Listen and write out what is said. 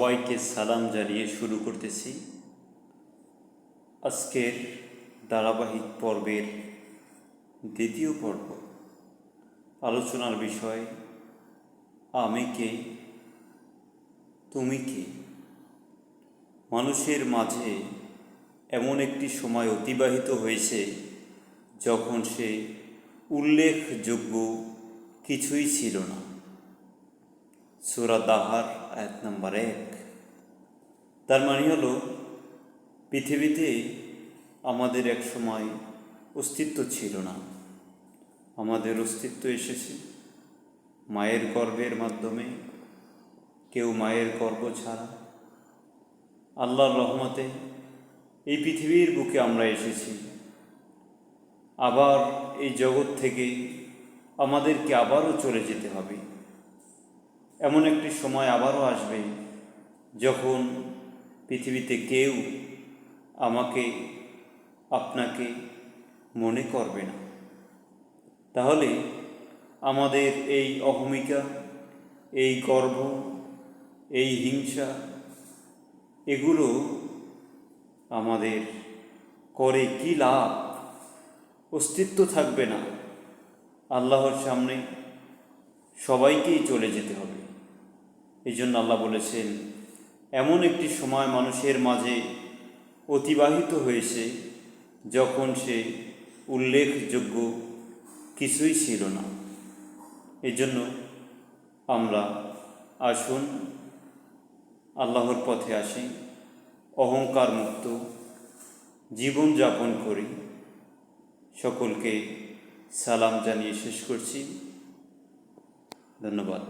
সবাইকে সালাম জানিয়ে শুরু করতেছি আজকের ধারাবাহিক পর্বের দ্বিতীয় পর্ব। আলোচনার বিষয় আমি কে, তুমি কে। মানুষের মাঝে এমন একটি সময় অতিবাহিত হয়েছে যখন সে উল্লেখযোগ্য কিছুই ছিল না। সূরা দাহার আয়াত নম্বর 1। তার মানে হলো পৃথিবীতে আমাদের এক সময় অস্তিত্ব ছিল না। আমাদের অস্তিত্ব এসেছে মায়ের গর্ভের মাধ্যমে, কেউ মায়ের গর্ভ ছাড়া। আল্লাহর রহমতে এই পৃথিবীর বুকে আমরা এসেছি। আবার এই জগৎ থেকে আমাদেরকে আবারও চলে যেতে হবে। এমন একটি সময় আবারও আসবে যখন পৃথিবীতে কেউ আমাকে আপনাকে মনে করবে না। তাহলে আমাদের এই অহমিকা, এই গর্ব, এই হিংসা, এগুলো আমাদের করে কি লাভ? অস্তিত্ব থাকবে না। আল্লাহর সামনে সবাইকেই চলে যেতে হবে। এই জন্য আল্লাহ বলেছেন, এমন একটি সময় মানুষের মাঝে অতিবাহিত হয়েছে যখন সে উল্লেখযোগ্য কিছুই ছিল না। এই জন্য আমরা আসুন আল্লাহর পথে আসি, অহংকার মুক্ত জীবনযাপন করি। সকলকে সালাম জানিয়ে শেষ করছি। ধন্যবাদ।